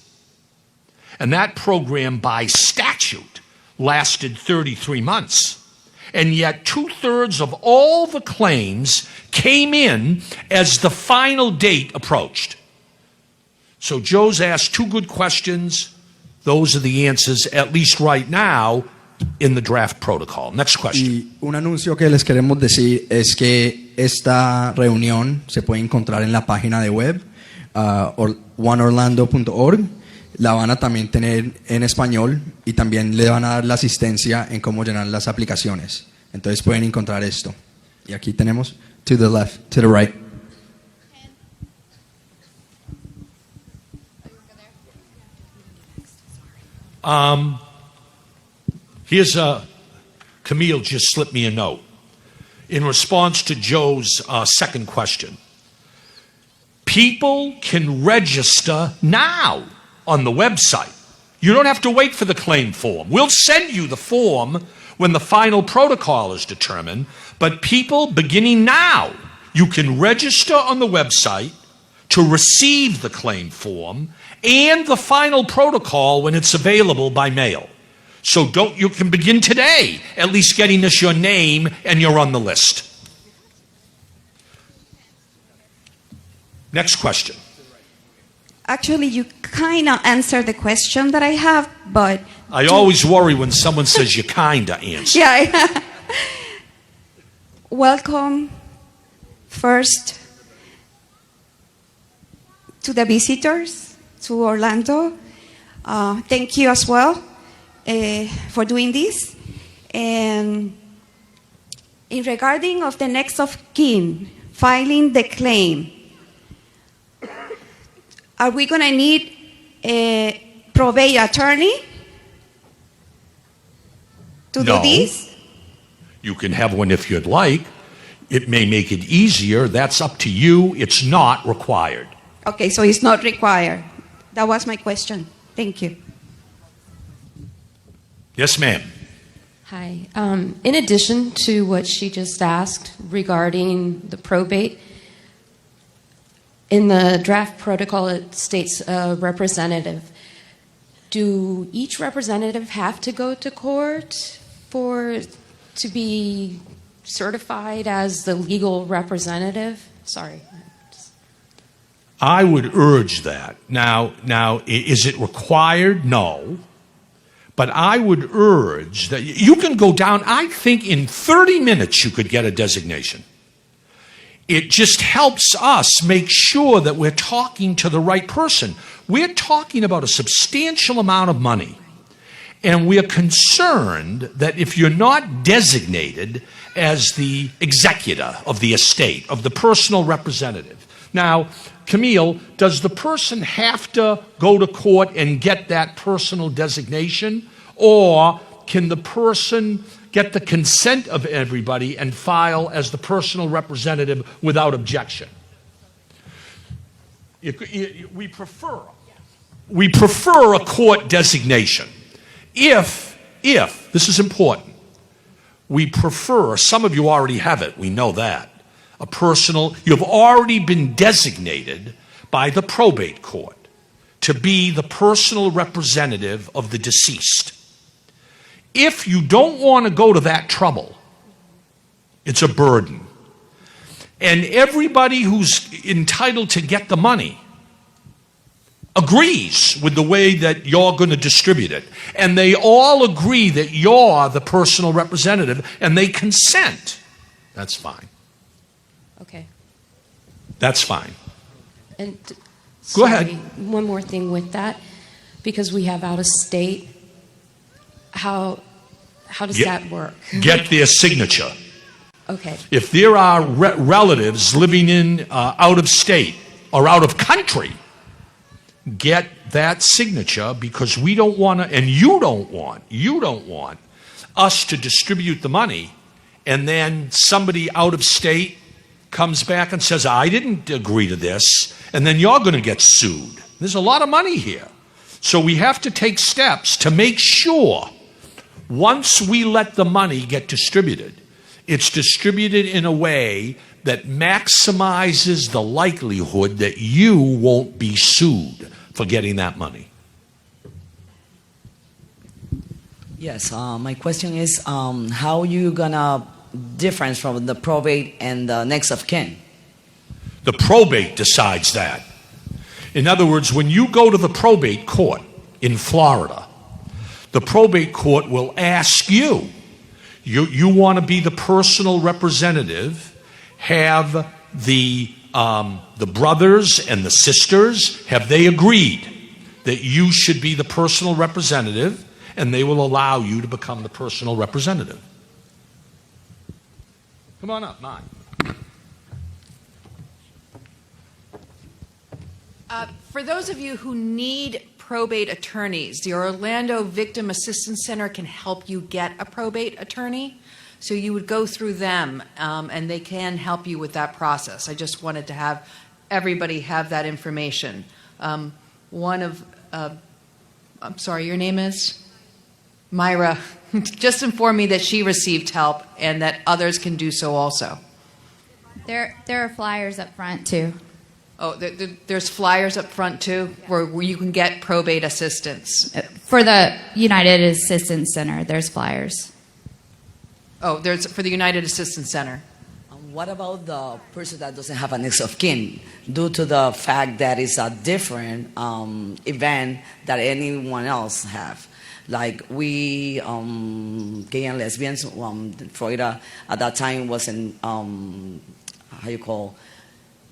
And that program, by statute, lasted 33 months. And yet 2/3 of all the claims came in as the final date approached. So Joe's asked two good questions. Those are the answers, at least right now. in the draft protocol. Next question. Y un anuncio que les queremos decir es que esta reunión se puede encontrar en la página de web OneOrlando.org. La van a también tener en español y también le van a dar la asistencia en cómo llenar las aplicaciones. Entonces pueden encontrar esto. Y aquí tenemos to the left, to the right. Here's Camille just slipped me a note in response to Joe's second question. People can register now on the website. You don't have to wait for the claim form. We'll send you the form when the final protocol is determined, but people beginning now, you can register on the website to receive the claim form and the final protocol when it's available by mail. So you can begin today, at least getting us your name and you're on the list. Next question. Actually, you kind of answered the question that I have, but... I always worry when someone says you kind of answer. Yeah. Welcome first to the visitors to Orlando. Thank you as well for doing this. And in regarding of the next of kin filing the claim, are we going to need a probate attorney to do No. this? You can have one if you'd like. It may make it easier. That's up to you. It's not required. Okay, so it's not required. That was my question. Thank you. Yes, ma'am. Hi. In addition to what she just asked regarding the probate, in the draft protocol it states a representative. Do each representative have to go to court to be certified as the legal representative? Sorry. I would urge that. Now, is it required? No. But I would urge that you can go down, I think in 30 minutes you could get a designation. It just helps us make sure that we're talking to the right person. We're talking about a substantial amount of money. And we're concerned that if you're not designated as the executor of the estate, of the personal representative. Now, Camille, does the person have to go to court and get that personal designation? Or can the person get the consent of everybody and file as the personal representative without objection? We prefer a court designation. If, this is important, we prefer, some of you already have it, we know that, you've already been designated by the probate court to be the personal representative of the deceased. If you don't want to go to that trouble, it's a burden. And everybody who's entitled to get the money agrees with the way that you're going to distribute it. And they all agree that you're the personal representative, and they consent. That's fine. Okay. That's fine. And Go ahead. One more thing with that, because we have out of state. How does that work? Get their signature. Okay. If there are relatives living in out of state or out of country, get that signature, because we don't want to, and you don't want us to distribute the money, and then somebody out of state comes back and says, I didn't agree to this, and then you're going to get sued. There's a lot of money here. So we have to take steps to make sure once we let the money get distributed, it's distributed in a way that maximizes the likelihood that you won't be sued for getting that money. Yes, my question is how you gonna difference from the probate and the next of kin? The probate decides that. In other words, when you go to the probate court in Florida, the probate court will ask you, you want to be the personal representative, have the brothers and the sisters, have they agreed that you should be the personal representative, and they will allow you to become the personal representative. Come on up, Mark. For those of you who need probate attorneys, the Orlando Victim Assistance Center can help you get a probate attorney. So you would go through them, and they can help you with that process. I just wanted to have everybody have that information. I'm sorry, your name is? Myra. Just informed me that she received help and that others can do so also. There are flyers up front too. Oh, there's flyers up front too, where you can get probate assistance. For the United Assistance Center, there's flyers. Oh, there's for the United Assistance Center. What about the person that doesn't have a next of kin due to the fact that it's a different event that anyone else have? Like we, gay and lesbians, Florida at that time wasn't,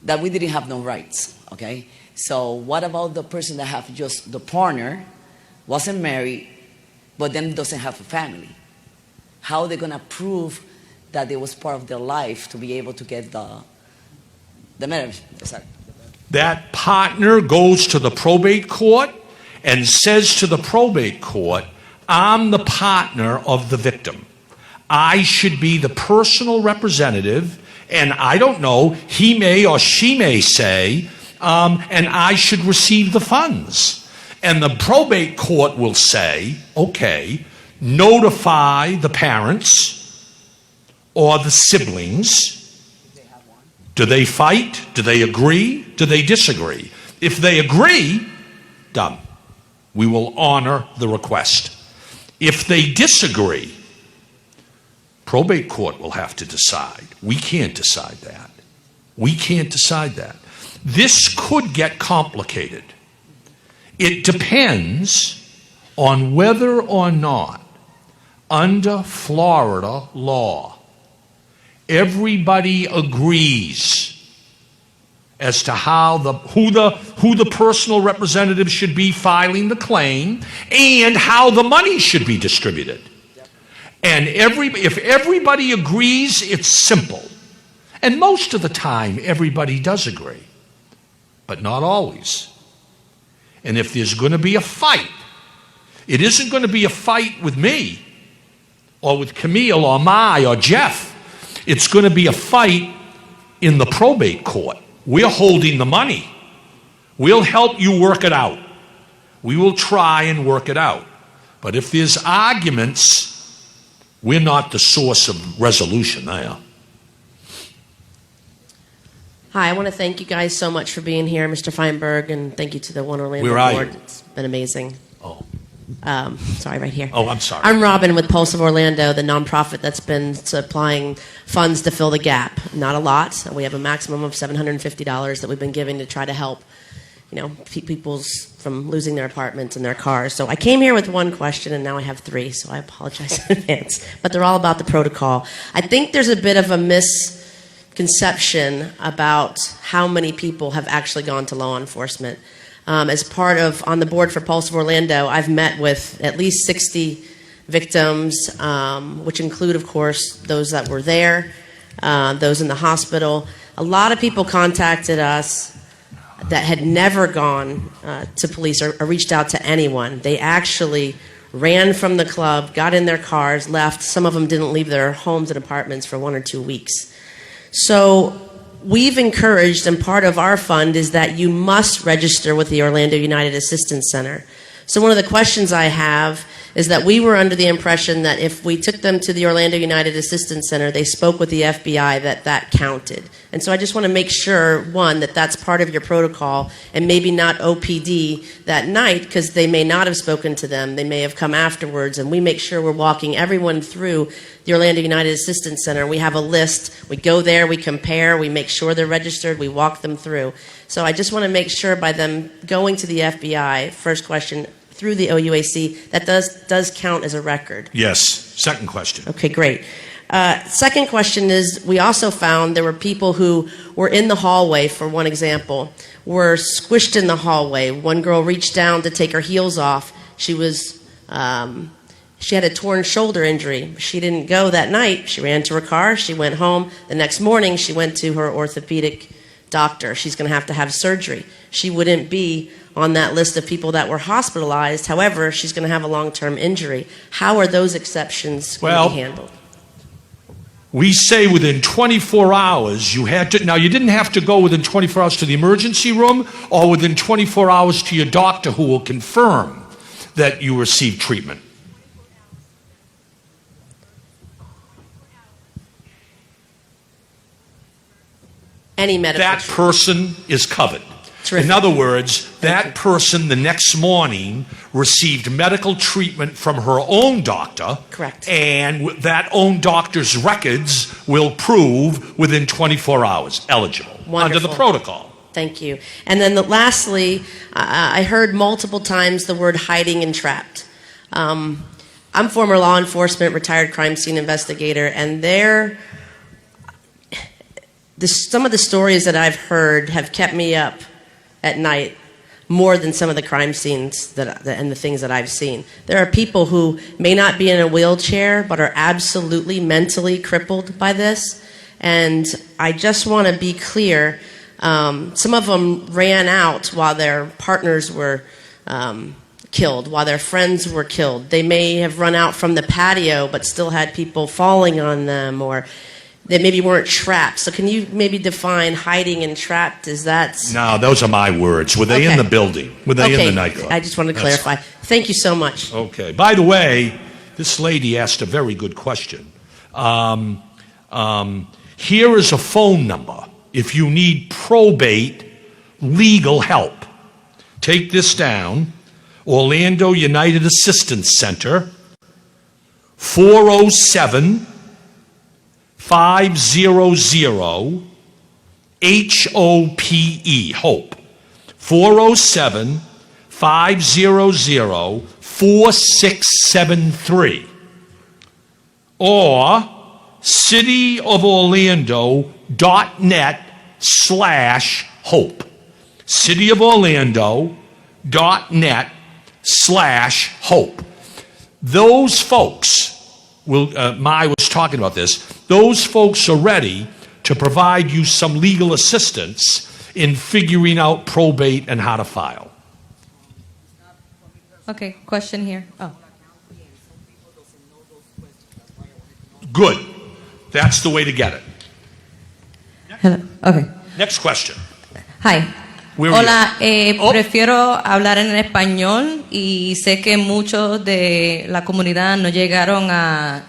that we didn't have no rights, okay? So what about the person that have just the partner, wasn't married, but then doesn't have a family? How are they gonna prove that it was part of their life to be able to get the marriage? That partner goes to the probate court and says to the probate court, I'm the partner of the victim. I should be the personal representative, and I don't know, he may or she may say, and I should receive the funds. And the probate court will say, okay, notify the parents or the siblings. Do they fight? Do they agree? Do they disagree? If they agree, done. We will honor the request. If they disagree, probate court will have to decide. We can't decide that. We can't decide that. This could get complicated. It depends on whether or not, under Florida law, everybody agrees as to who the personal representative should be filing the claim and how the money should be distributed. And if everybody agrees, it's simple. And most of the time, everybody does agree, but not always. And if there's going to be a fight, it isn't going to be a fight with me or with Camille or Mai or Jeff. It's going to be a fight in the probate court. We're holding the money. We'll help you work it out. We will try and work it out. But if there's arguments, we're not the source of resolution there. Hi, I want to thank you guys so much for being here, Mr. Feinberg, and thank you to the OneOrlando Where are board. you? It's been amazing. Oh. Sorry, right here. Oh, I'm sorry. I'm Robin with Pulse of Orlando, the nonprofit that's been supplying funds to fill the gap. Not a lot. We have a maximum of $750 that we've been giving to try to help, people's from losing their apartments and their cars. So I came here with one question, and now I have three, so I apologize in advance. But they're all about the protocol. I think there's a bit of a misconception about how many people have actually gone to law enforcement. As part of, on the board for Pulse of Orlando, I've met with at least 60 victims, which include, of course, those that were there, those in the hospital. A lot of people contacted us that had never gone to police or reached out to anyone. They actually ran from the club, got in their cars, left. Some of them didn't leave their homes and apartments for 1 or 2 weeks. So we've encouraged, and part of our fund is that you must register with the Orlando United Assistance Center. So one of the questions I have is that we were under the impression that if we took them to the Orlando United Assistance Center, they spoke with the FBI, that counted. And so I just want to make sure, one, that that's part of your protocol, and maybe not OPD that night, because they may not have spoken to them. They may have come afterwards, and we make sure we're walking everyone through the Orlando United Assistance Center. We have a list. We go there, we compare, we make sure they're registered, we walk them through. So I just want to make sure by them going to the FBI, first question, through the OUAC, that does count as a record. Yes. Second question. Okay, great. Second question is, we also found there were people who were in the hallway, for one example, were squished in the hallway. One girl reached down to take her heels off. She had a torn shoulder injury. She didn't go that night. She ran to her car. She went home. The next morning, she went to her orthopedic doctor. She's going to have surgery. She wouldn't be on that list of people that were hospitalized. However, she's going to have a long-term injury. How are those exceptions going to be handled? We say within 24 hours you had to. Now, you didn't have to go within 24 hours to the emergency room or within 24 hours to your doctor who will confirm that you received treatment. Any medical That person is covered. Terrific. In other words, that person the next morning received medical treatment from her own doctor. Correct. And that own doctor's records will prove within 24 hours eligible under the protocol. Thank you. And then lastly, I heard multiple times the word hiding and trapped. I'm former law enforcement, retired crime scene investigator, and some of the stories that I've heard have kept me up at night more than some of the crime scenes and the things that I've seen. There are people who may not be in a wheelchair but are absolutely mentally crippled by this. And I just want to be clear, some of them ran out while their partners were killed, while their friends were killed. They may have run out from the patio but still had people falling on them, or they maybe weren't trapped. So can you maybe define hiding and trapped? No, those are my words. Were they in the building? Were they in the nightclub? I just wanted to clarify. Thank you so much. Okay. By the way, this lady asked a very good question. Here is a phone number if you need probate legal help. Take this down. Orlando United Assistance Center, 407 500 HOPE, HOPE. 407 500 4673. Or cityoforlando.net/hope. cityoforlando.net/hope. Those folks Mai was talking about this. Those folks are ready to provide you some legal assistance in figuring out probate and how to file. Okay, question here. Oh. Good. That's the way to get it. Hello. Okay. Next question. Hi. Where are Hola, you? prefiero hablar en español y sé que muchos de la comunidad no llegaron a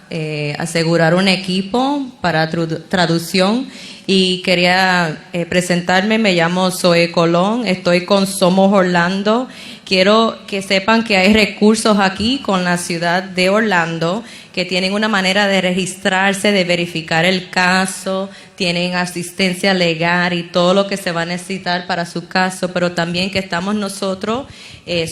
asegurar un equipo para traducción y quería presentarme. Me llamo Zoe Colón, estoy con Somos Orlando. Quiero que sepan que hay recursos aquí con la ciudad de Orlando que tienen una manera de registrarse, de verificar el caso, tienen asistencia legal y todo lo que se va a necesitar para su caso, pero también que estamos nosotros,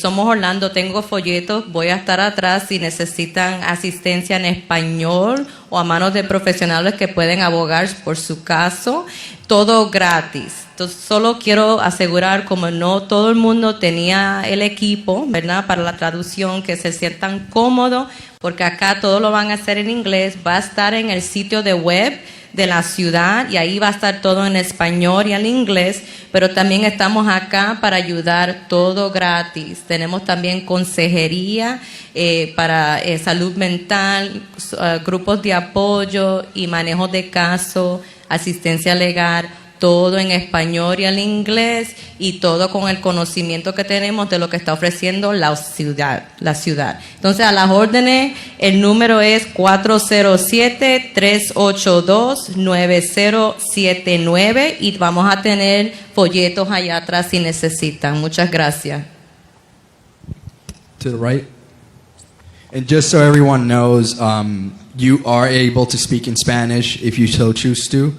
Somos Orlando, tengo folletos, voy a estar atrás si necesitan asistencia en español o a manos de profesionales que pueden abogar por su caso, todo gratis. Entonces, solo quiero asegurar, como no todo el mundo tenía el equipo, ¿verdad?, para la traducción, que se sientan cómodos, porque acá todo lo van a hacer en inglés, va a estar en el sitio de web de la ciudad y ahí va a estar todo en español y en inglés, pero también estamos acá para ayudar, todo gratis. Tenemos también consejería para salud mental, grupos de apoyo y manejo de casos, asistencia legal, todo en español y en inglés y todo con el conocimiento que tenemos de lo que está ofreciendo la ciudad. Entonces, a las órdenes, el número es 407-382-9079 y vamos a tener folletos allá atrás si necesitan. Muchas gracias. To the right. And just so everyone knows, you are able to speak in Spanish if you so choose to.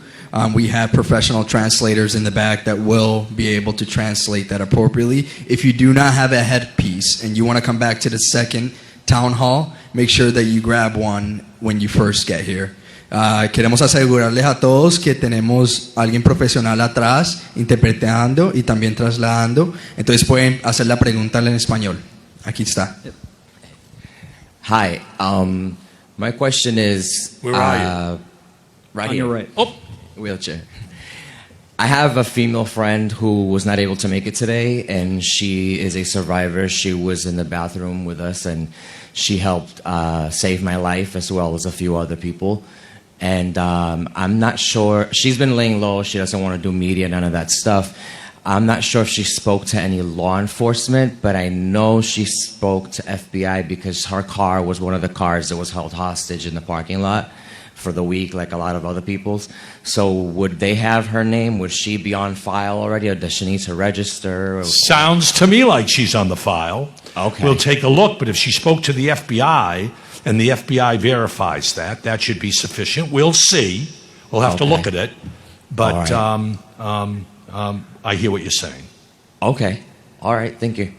We have professional translators in the back that will be able to translate that appropriately. If you do not have a headpiece and you want to come back to the second town hall, make sure that you grab one when you first get here. Queremos asegurarles a todos que tenemos alguien profesional atrás interpretando y también trasladando. Entonces pueden hacer la pregunta en español. Aquí está. Hi. My question is... Where are you? Right On here. your right. Oh, Wheelchair. I have a female friend who was not able to make it today, and she is a survivor. She was in the bathroom with us, and she helped save my life as well as a few other people. And I'm not sure. She's been laying low. She doesn't want to do media, none of that stuff. I'm not sure if she spoke to any law enforcement, but I know she spoke to FBI because her car was one of the cars that was held hostage in the parking lot for the week, like a lot of other people's. So would they have her name? Would she be on file already, or does she need to register? sounds to me like she's on the file. Okay. We'll take a look, but if she spoke to the FBI and the FBI verifies that, that should be sufficient. We'll see. We'll have to Okay. look at it. But All I hear what you're saying. Okay. All right. Thank you.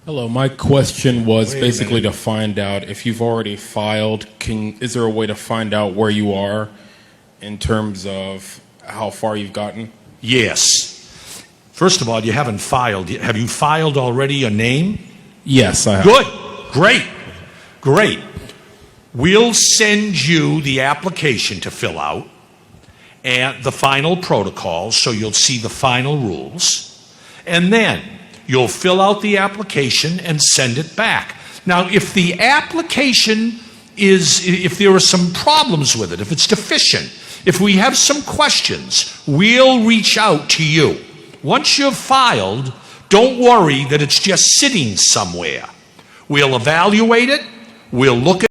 Hello, my question was Wait a basically minute. to find out if you've already filed, is there a way to find out where you are in terms of how far you've gotten? Yes. First of all, you haven't filed. Have you filed already a name? Yes, I have. Good. Great. Great. We'll send you the application to fill out and the final protocols, so you'll see the final rules. And then you'll fill out the application and send it back. Now, if the application if there are some problems with it, if it's deficient, if we have some questions, we'll reach out to you. Once you've filed, don't worry that it's just sitting somewhere. We'll evaluate it, we'll look at